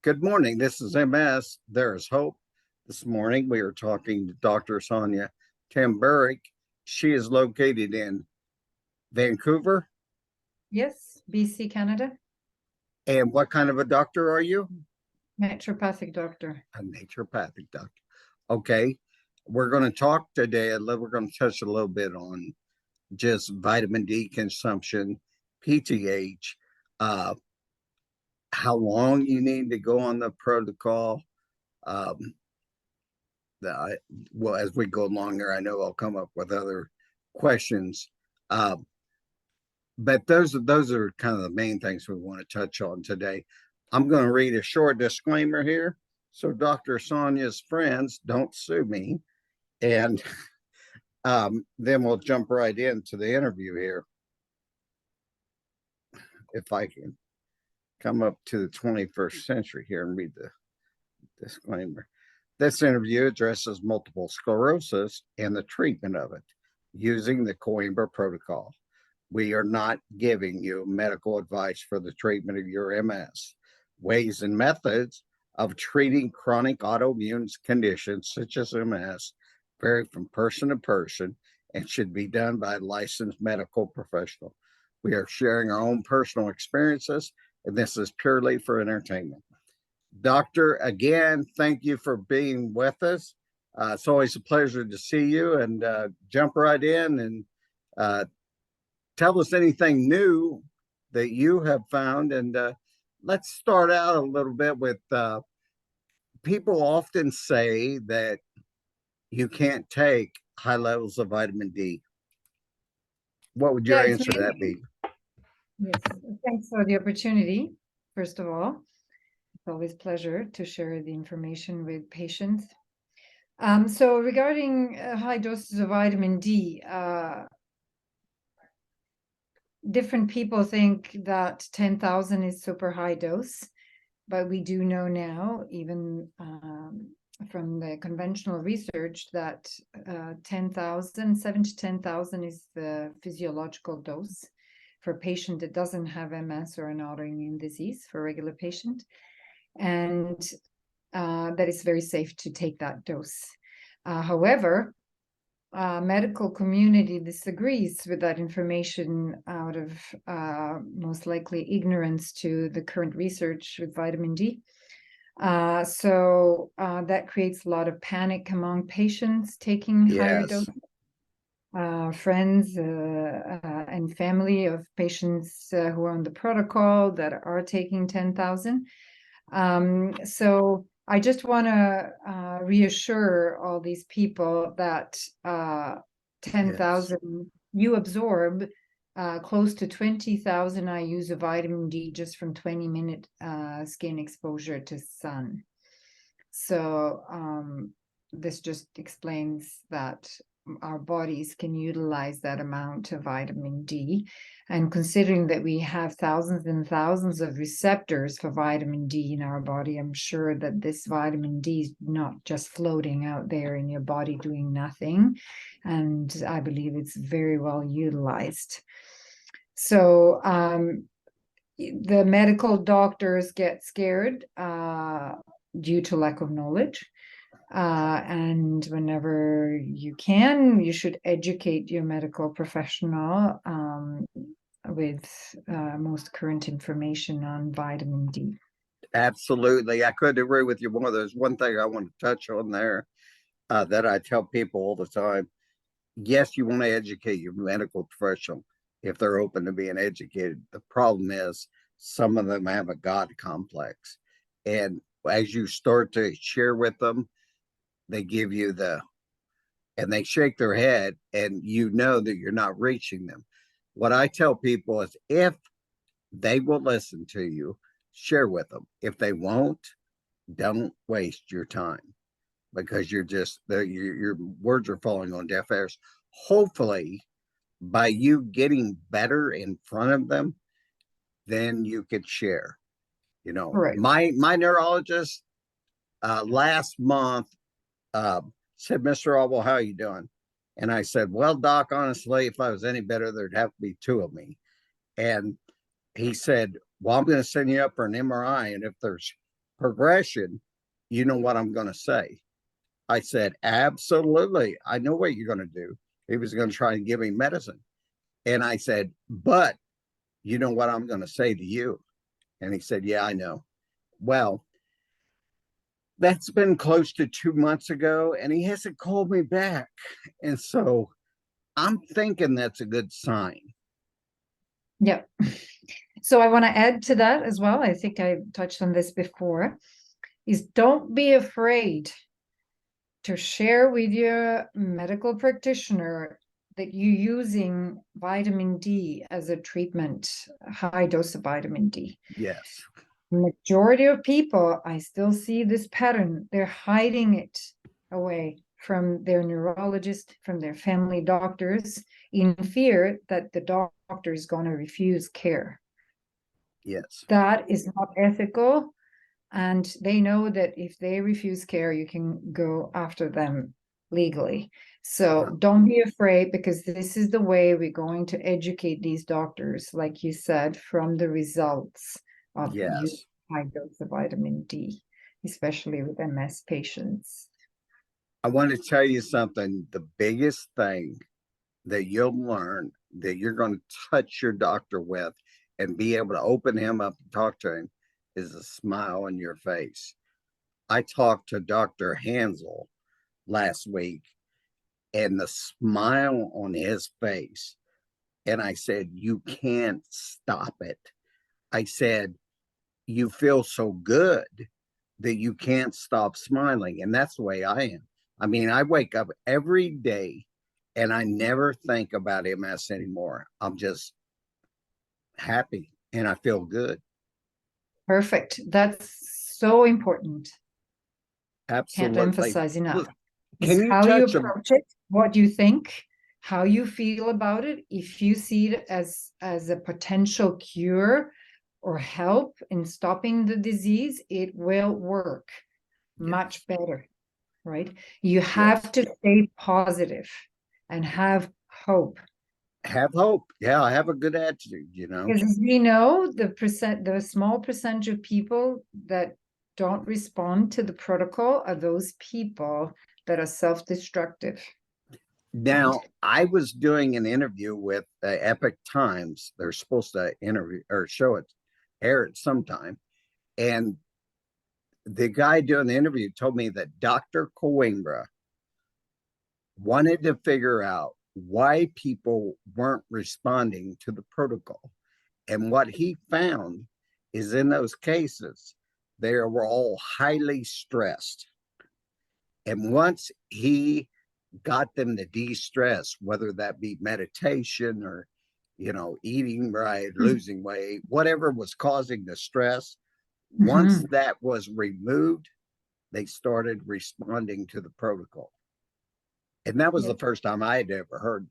Good morning. This is MS. There is hope. This morning we are talking to Dr. Sanja Tamburic. She is located in Vancouver. Yes, BC, Canada. And what kind of a doctor are you? Naturopathic doctor. A naturopathic doctor. Okay. We're going to talk today. We're going to touch a little bit on just vitamin D consumption, PTH, how long you need to go on the protocol. Um, well, as we go along here, I know I'll come up with other questions. But those are kind of the main things we want to touch on today. I'm going to read a short disclaimer here, so Dr. Sanja's friends don't sue me, and then we'll jump right into the interview here. If I can come up to the 21st century here and read the disclaimer. This interview addresses multiple sclerosis and the treatment of it using the Coimbra protocol. We are not giving you medical advice for the treatment of your MS. Ways and methods of treating chronic autoimmune conditions such as MS vary from person to person and should be done by a licensed medical professional. We are sharing our own personal experiences, and this is purely for entertainment. Doctor, again, thank you for being with us. It's always a pleasure to see you, and jump right in and tell us anything new that you have found. And let's start out a little bit with people often say that you can't take high levels of vitamin D. What would your answer to that be? Yes, thanks for the opportunity, first of all. It's always a pleasure to share the information with patients. So regarding high doses of vitamin D, different people think that 10,000 is super high dose, but we do know now, even from the conventional research, that 7 to 10,000 is the physiological dose for a patient that doesn't have MS or an autoimmune disease, for a regular patient. And that is very safe to take that dose. However, medical community disagrees with that information out of most likely ignorance to the current research with vitamin D. So that creates a lot of panic among patients taking higher doses. Friends and family of patients who are on the protocol that are taking 10,000. So I just want to reassure all these people that 10,000, you absorb close to 20,000 IUs of vitamin D just from 20-minute skin exposure to sun. So this just explains that our bodies can utilize that amount of vitamin D. And considering that we have thousands and thousands of receptors for vitamin D in our body, I'm sure that this vitamin D is not just floating out there in your body doing nothing. And I believe it's very well utilized. So the medical doctors get scared due to lack of knowledge. And whenever you can, you should educate your medical professional with most current information on vitamin D. Absolutely. I couldn't agree with you more. There's one thing I want to touch on there that I tell people all the time. Yes, you want to educate your medical professional if they're open to being educated. The problem is some of them have a God complex. And as you start to share with them, they give you and they shake their head, and you know that you're not reaching them. What I tell people is if they will listen to you, share with them. If they won't, don't waste your time, because you're just your words are falling on deaf ears. Hopefully, by you getting better in front of them, then you could share. You know, Right. my neurologist last month said, "Mr. Alwell, how are you doing?" And I said, "Well, Doc, honestly, if I was any better, there'd have to be two of me." And he said, "Well, I'm going to send you up for an MRI, and if there's progression, you know what I'm going to say? I said, absolutely. I know what you're going to do. He was going to try and give me medicine. And I said, but you know what I'm going to say to you? And he said, yeah, I know. Well, that's been close to 2 months ago, and he hasn't called me back. And so I'm thinking that's a good sign. Yeah. So I want to add to that as well. I think I touched on this before, is don't be afraid to share with your medical practitioner that you're using vitamin D as a treatment, high dose of vitamin D. Yes. Majority of people, I still see this pattern. They're hiding it away from their neurologist, from their family doctors, in fear that the doctor is going to refuse care. Yes. That is not ethical. And they know that if they refuse care, you can go after them legally. So don't be afraid, because this is the way we're going to educate these doctors, like you said, from the results of Yes. high dose of vitamin D, especially with MS patients. I want to tell you something. The biggest thing that you'll learn that you're going to touch your doctor with and be able to open him up and talk to him is a smile on your face. I talked to Dr. Hansel last week, and the smile on his face, and I said, you can't stop it. I said, you feel so good that you can't stop smiling. And that's the way I am. I mean, I wake up every day and I never think about MS anymore. I'm just happy and I feel good. Perfect. That's so important. Can't Absolutely. emphasize enough. It's Can you how you touch a approach it, what you think, how you feel about it. If you see it as a potential cure or help in stopping the disease, it will work much better, right? You yes. have to stay positive and have hope. Have hope. Yeah, I have a good attitude, you know. Because as we know, the small percentage of people that don't respond to the protocol are those people that are self-destructive. Now, I was doing an interview with Epic Times. They're supposed to interview or show it, air it sometime. And the guy doing the interview told me that Dr. Coimbra wanted to figure out why people weren't responding to the protocol. And what he found is in those cases, they were all highly stressed. And once he got them to de-stress, whether that be meditation or, eating right, losing weight, whatever was causing the stress, once Mhm. that was removed, they started responding to the protocol. And that was Yeah. the first time I had ever heard.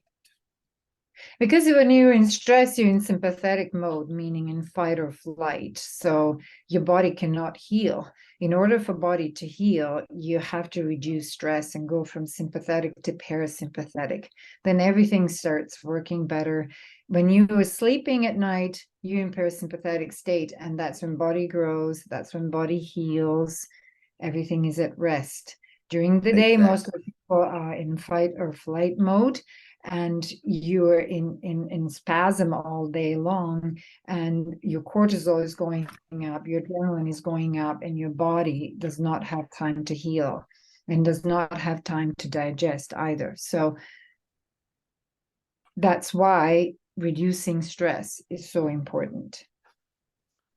Because when you're in stress, you're in sympathetic mode, meaning in fight or flight. So your body cannot heal. In order for body to heal, you have to reduce stress and go from sympathetic to parasympathetic. Then everything starts working better. When you are sleeping at night, you're in parasympathetic state, and that's when body grows, that's when body heals. Everything is at rest. During the day, most of Exactly. the people are in fight or flight mode, and you're in spasm all day long, and your cortisol is going up, your adrenaline is going up, and your body does not have time to heal and does not have time to digest either. So that's why reducing stress is so important.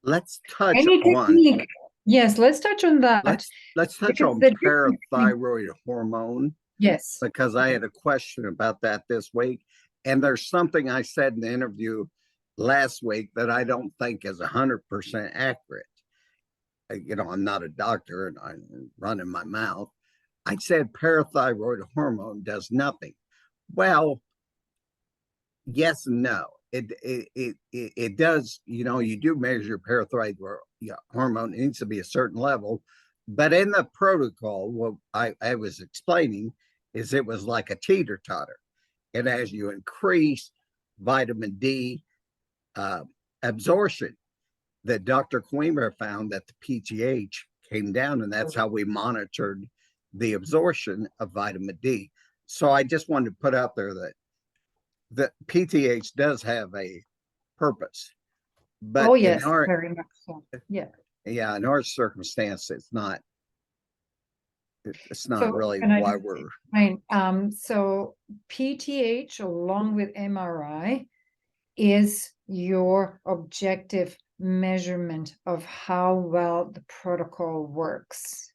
Let's touch Any on technique? Yes, let's touch on that. let's touch Because on the difference between, parathyroid hormone yes, because I had a question about that this week. And there's something I said in the interview last week that I don't think is 100% accurate. I'm not a doctor and I'm running my mouth. I said parathyroid hormone does nothing. Well, yes and no. It does. You do measure parathyroid hormone. It needs to be a certain level, but in the protocol, what I was explaining is it was like a teeter totter, and as you increase vitamin D uh, absorption, that Dr. Coimbra found that the PTH came down, and that's how we monitored the absorption of vitamin D. So I just wanted to put out there that PTH does have a purpose, but Oh, in yes, our very much so. Yeah. in our circumstance, it's not So really can I why just we're explain? So PTH along with MRI is your objective measurement of how well the protocol works.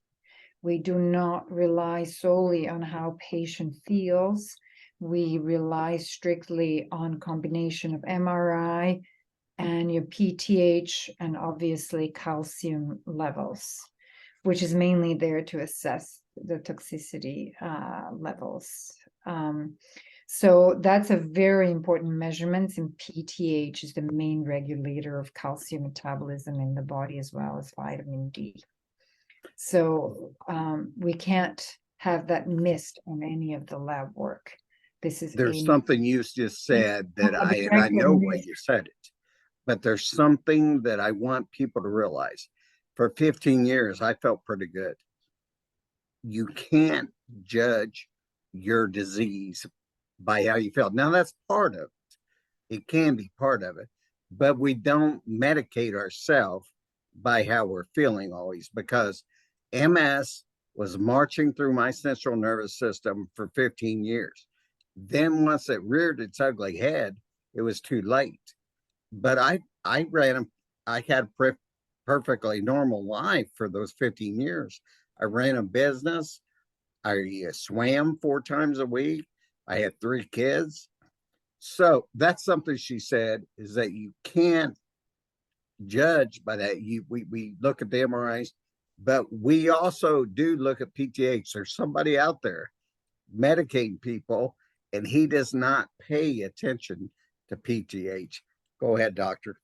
We do not rely solely on how patient feels. We rely strictly on combination of MRI and your PTH and obviously calcium levels, which is mainly there to assess the toxicity levels. So that's a very important measurement, and PTH is the main regulator of calcium metabolism in the body as well as vitamin D. So we can't have that missed on any of the lab work. This is there's something you just said that I know why you said it, but there's something that I want people to realize. For 15 years, I felt pretty good. You can't judge your disease by how you feel. Now, that's part of it. It can be part of it, but we don't medicate ourselves by how we're feeling always, because MS was marching through my central nervous system for 15 years. Then once it reared its ugly head, it was too late. But I ran I had a perfectly normal life for those 15 years. I ran a business. I swam 4 times a week. I had 3 kids. So that's something she said, is that you can't judge by that. We look at the MRIs, but we also do look at PTH. There's somebody out there medicating people, and he does not pay attention to PTH. Go ahead, doctor.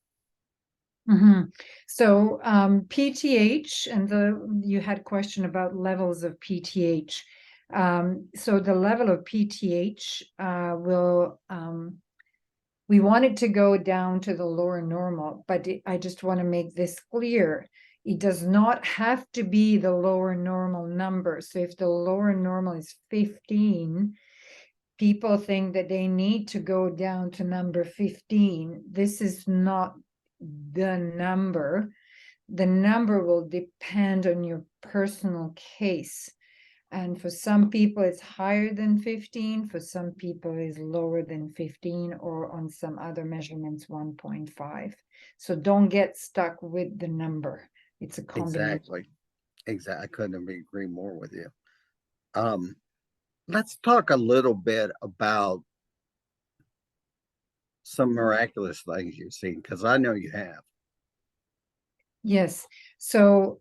So PTH, and you had a question about levels of PTH. So the level of PTH we want it to go down to the lower normal, but I just want to make this clear. It does not have to be the lower normal number. So if the lower normal is 15, people think that they need to go down to number 15. This is not the number. The number will depend on your personal case. And for some people, it's higher than 15. For some people, it's lower than 15, or on some other measurements, 1.5. So don't get stuck with the number. It's a combination. Exactly. I couldn't agree more with you. Let's talk a little bit about some miraculous things you've seen, because I know you have. Yes. So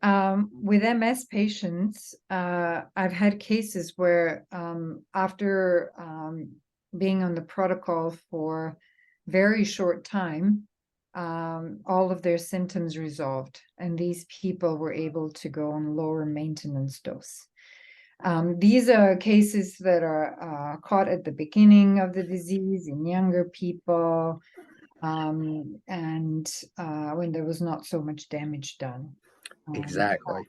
with MS patients, I've had cases where after being on the protocol for very short time, all of their symptoms resolved, and these people were able to go on lower maintenance dose. These are cases that are caught at the beginning of the disease in younger people, and when there was not so much damage done. Exactly.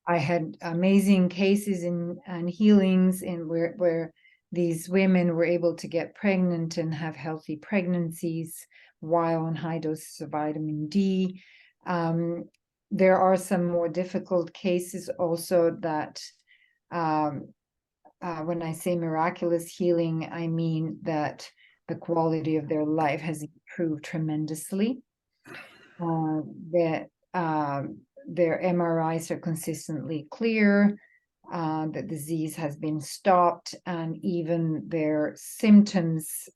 I had amazing cases and healings in where these women were able to get pregnant and have healthy pregnancies while on high doses of vitamin D. There are some more difficult cases also that when I say miraculous healing, I mean that the quality of their life has improved tremendously. That their MRIs are consistently clear, the disease has been stopped, and even their symptoms,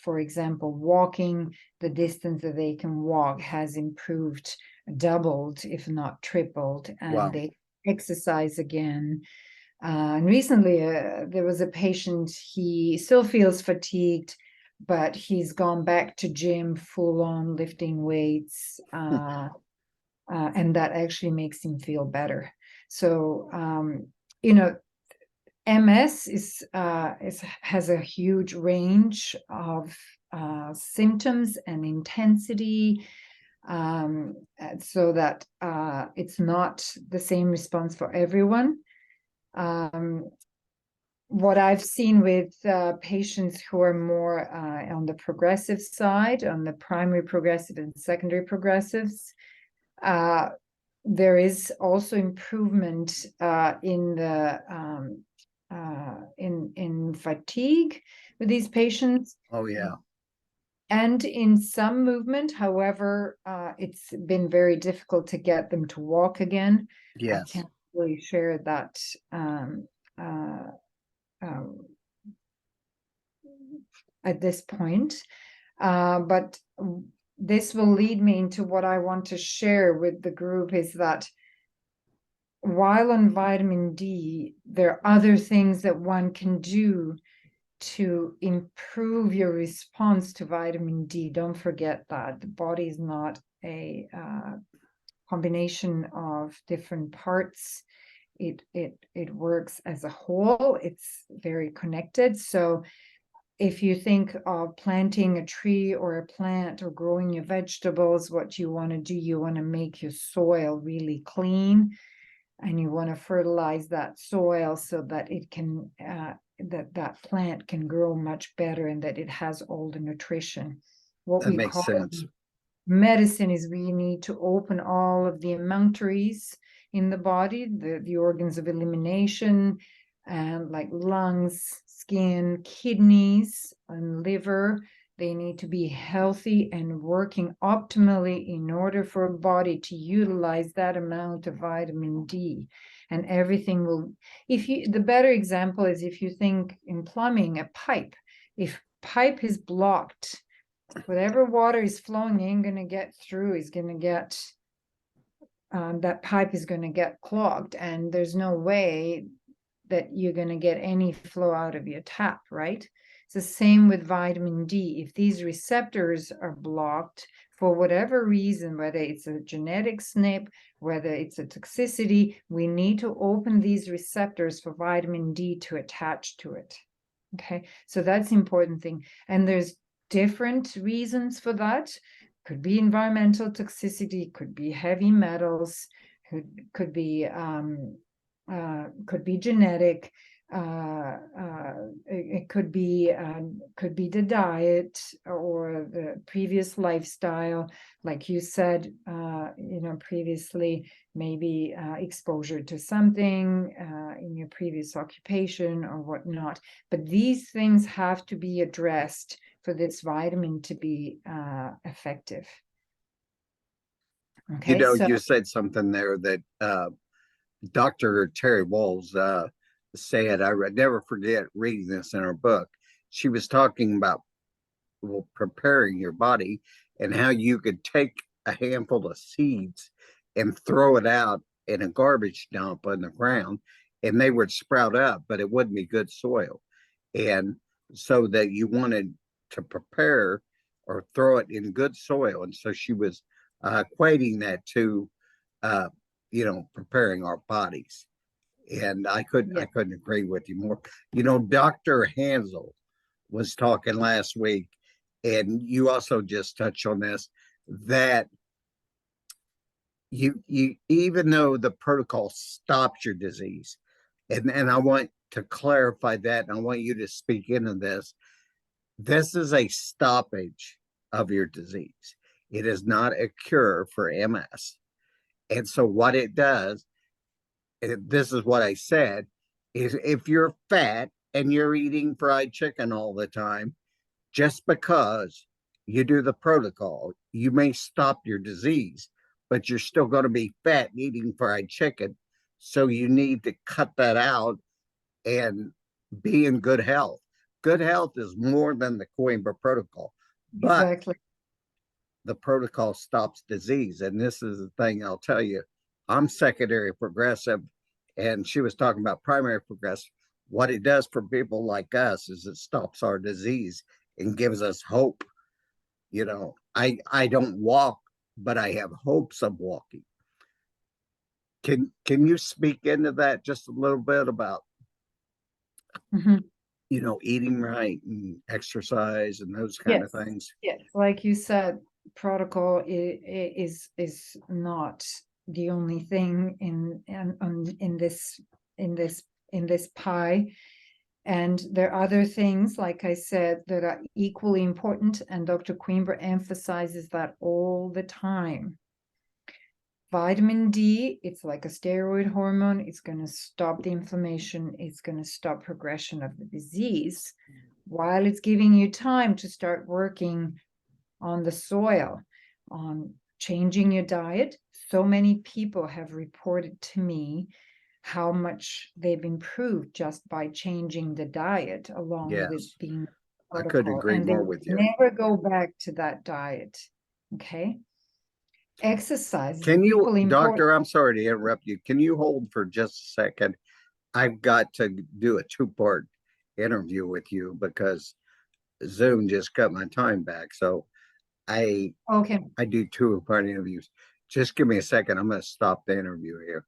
for example, walking, the distance that they can walk has improved, doubled, if not tripled, and Wow. they exercise again. And recently, there was a patient, he still feels fatigued, but he's gone back to gym full on lifting weights, and that actually makes him feel better. So, MS has a huge range of symptoms and intensity, so that it's not the same response for everyone. What I've seen with patients who are more on the progressive side, on the primary progressive and secondary progressives, there is also improvement in the in fatigue with these patients. Oh yeah. And in some movement. However, it's been very difficult to get them to walk again. I Yes. can't really share that um, at this point. But this will lead me into what I want to share with the group, is that while on vitamin D, there are other things that one can do to improve your response to vitamin D. Don't forget that the body is not a combination of different parts. It works as a whole. It's very connected. So if you think of planting a tree or a plant or growing your vegetables, what you want to do, you want to make your soil really clean, and you want to fertilize that soil so that it can that plant can grow much better and that it has all the nutrition. What That we makes call sense. medicine is we need to open all of the emunctories in the body, the organs of elimination, and like lungs, skin, kidneys, and liver. They need to be healthy and working optimally in order for a body to utilize that amount of vitamin D. And everything will, the better example is if you think in plumbing, a pipe. If pipe is blocked, whatever water is flowing ain't going to get through, is going to get, that pipe is going to get clogged, and there's no way that you're going to get any flow out of your tap, right? It's the same with vitamin D. If these receptors are blocked for whatever reason, whether it's a genetic SNP, whether it's a toxicity, we need to open these receptors for vitamin D to attach to it. Okay, so that's the important thing. And there's different reasons for that. Could be environmental toxicity, could be heavy metals, could be genetic, it could be the diet or the previous lifestyle, like you said, previously, maybe exposure to something in your previous occupation or whatnot. But these things have to be addressed for this vitamin to be effective. Okay, You said something there that Dr. Terry Walls said. I never forget reading this in her book. She was talking about preparing your body and how you could take a handful of seeds and throw it out in a garbage dump on the ground, and they would sprout up, but it wouldn't be good soil. And so that you wanted to prepare or throw it in good soil. And so she was equating that to preparing our bodies. And I couldn't agree with you more. Dr. Hansel was talking last week, and you also just touched on this, that you even though the protocol stops your disease, and I want to clarify that, and I want you to speak into this. This is a stoppage of your disease. It is not a cure for MS. And so what it does, this is what I said, is if you're fat and you're eating fried chicken all the time, just because you do the protocol, you may stop your disease, but you're still going to be fat eating fried chicken. So you need to cut that out and be in good health. Good health is more than the Coimbra protocol, but exactly. the protocol stops disease. And this is the thing I'll tell you. I'm secondary progressive, and she was talking about primary progressive. What it does for people like us is it stops our disease and gives us hope. I don't walk, but I have hopes of walking. Can you speak into that just a little bit about eating right and exercise and those kind of things? Yes, like you said, protocol is not the only thing in this pie. And there are other things, like I said, that are equally important, and Dr. Coimbra emphasizes that all the time. Vitamin D, it's like a steroid hormone. It's going to stop the inflammation. It's going to stop progression of the disease, while it's giving you time to start working on the soil, on changing your diet. So many people have reported to me how much they've improved just by changing the diet along with Yes, being I couldn't protocol, agree and they more with you. never go back to that diet. Okay. Exercise is Can you, equally important. doctor, I'm sorry to interrupt you. Can you hold for just a second? I've got to do a two-part interview with you because Zoom just cut my time back. So I Okay. I do two-part interviews. Just give me a second. I'm going to stop the interview here.